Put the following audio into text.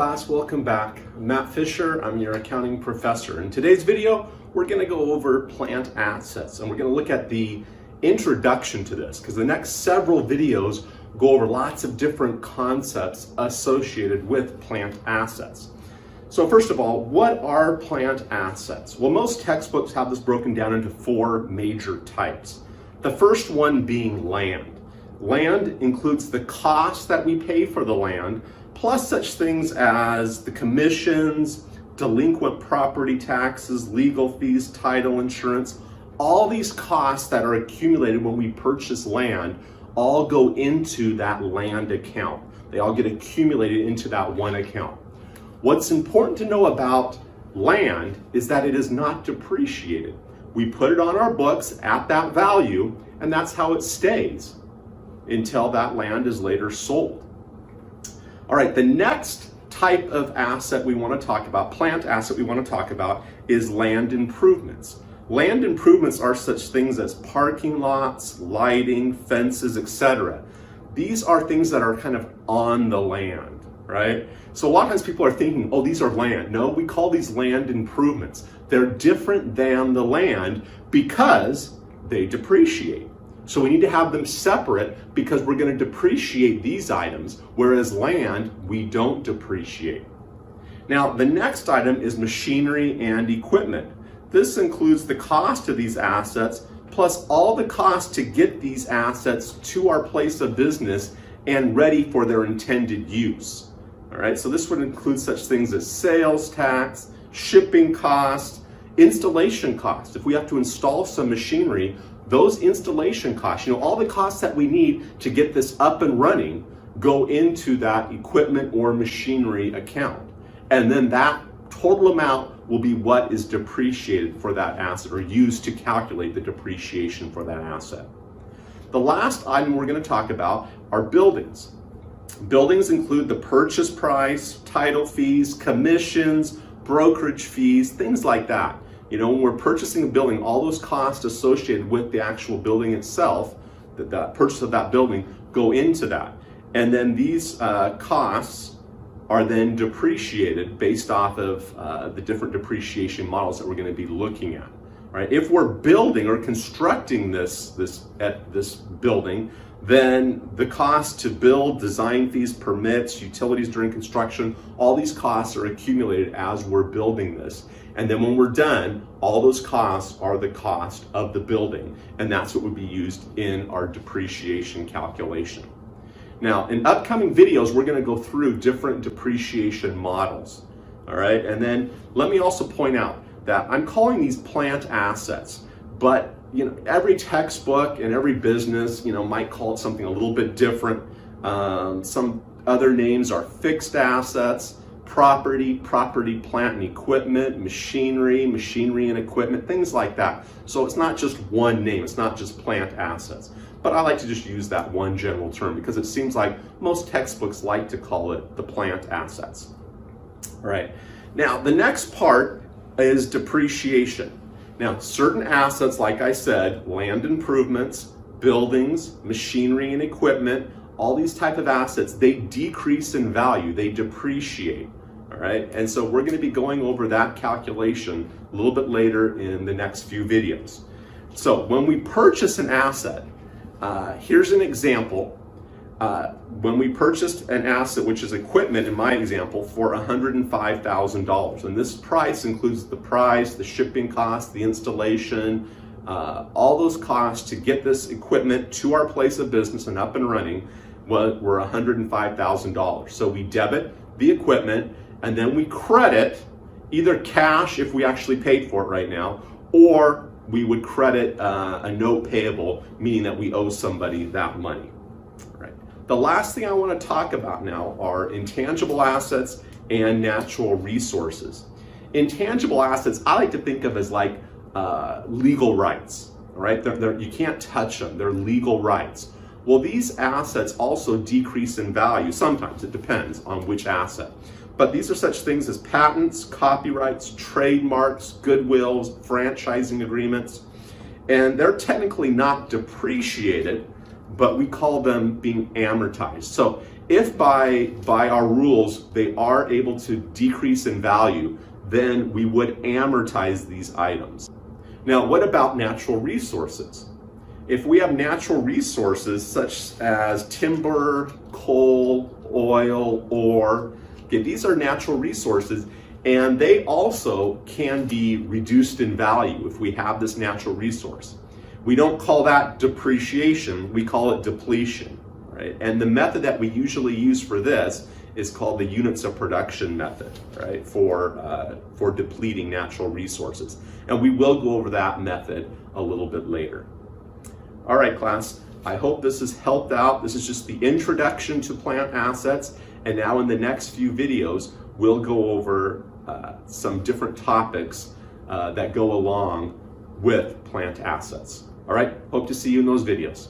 class, welcome back. I'm Matt Fisher, I'm your accounting professor. In today's video, we're gonna go over plant assets, and we're gonna look at the introduction to this, because the next several videos go over lots of different concepts associated with plant assets. So first of all, what are plant assets? Well, most textbooks have this broken down into four major types. The first one being land. Land includes the cost that we pay for the land, plus such things as the commissions, delinquent property taxes, legal fees, title insurance. All these costs that are accumulated when we purchase land all go into that land account. They all get accumulated into that one account. What's important to know about land is that it is not depreciated. We put it on our books at that value, and that's how it stays until that land is later sold. All right, the next type of asset we want to talk about, plant asset we want to talk about, is land improvements. Land improvements are such things as parking lots, lighting, fences, etc. These are things that are kind of on the land, right? So a lot of times people are thinking, oh, these are land. No, we call these land improvements. They're different than the land because they depreciate. So we need to have them separate because we're going to depreciate these items, whereas land, we don't depreciate. Now, the next item is machinery and equipment. This includes the cost of these assets, plus all the costs to get these assets to our place of business and ready for their intended use. All right, so this would include such things as sales tax, shipping costs, installation costs. If we have to install some machinery, those installation costs, all the costs that we need to get this up and running go into that equipment or machinery account. And then that total amount will be what is depreciated for that asset or used to calculate the depreciation for that asset. The last item we're going to talk about are buildings. Buildings include the purchase price, title fees, commissions, brokerage fees, things like that. When we're purchasing a building, all those costs associated with the actual building itself, the purchase of that building, go into that. And then these costs are then depreciated based off of the different depreciation models that we're going to be looking at. Right? If we're building or constructing this building, then the cost to build, design fees, permits, utilities during construction, all these costs are accumulated as we're building this. And then when we're done, all those costs are the cost of the building. And that's what would be used in our depreciation calculation. Now, in upcoming videos, we're going to go through different depreciation models. All right. And then let me also point out that I'm calling these plant assets, but every textbook and every business, might call it something a little bit different. Some other names are fixed assets, property, plant and equipment, machinery and equipment, things like that. So it's not just one name, it's not just plant assets. But I like to just use that one general term because it seems like most textbooks like to call it the plant assets. All right. Now, the next part is depreciation. Now, certain assets, like I said, land improvements, buildings, machinery and equipment, all these type of assets, they decrease in value, they depreciate. All right, and so we're going to be going over that calculation a little bit later in the next few videos. So when we purchase an asset, here's an example. When we purchased an asset, which is equipment in my example, for $105,000, and this price includes the price, the shipping cost, the installation, all those costs to get this equipment to our place of business and up and running were $105,000. So we debit the equipment and then we credit either cash if we actually paid for it right now, or we would credit a note payable, meaning that we owe somebody that money. Right. The last thing I want to talk about now are intangible assets and natural resources. Intangible assets I like to think of as like legal rights. Right? You can't touch them. They're legal rights. Well, these assets also decrease in value. Sometimes, it depends on which asset. But these are such things as patents, copyrights, trademarks, goodwills, franchising agreements, and they're technically not depreciated, but we call them being amortized. So if by our rules they are able to decrease in value, then we would amortize these items. Now, what about natural resources? If we have natural resources such as timber, coal, oil, ore, okay, these are natural resources, and they also can be reduced in value if we have this natural resource. We don't call that depreciation, we call it depletion, right? And the method that we usually use for this is called the units of production method, right? For depleting natural resources. And we will go over that method a little bit later. All right, class, I hope this has helped out. This is just the introduction to plant assets. And now in the next few videos, we'll go over some different topics that go along with plant assets. All right, hope to see you in those videos.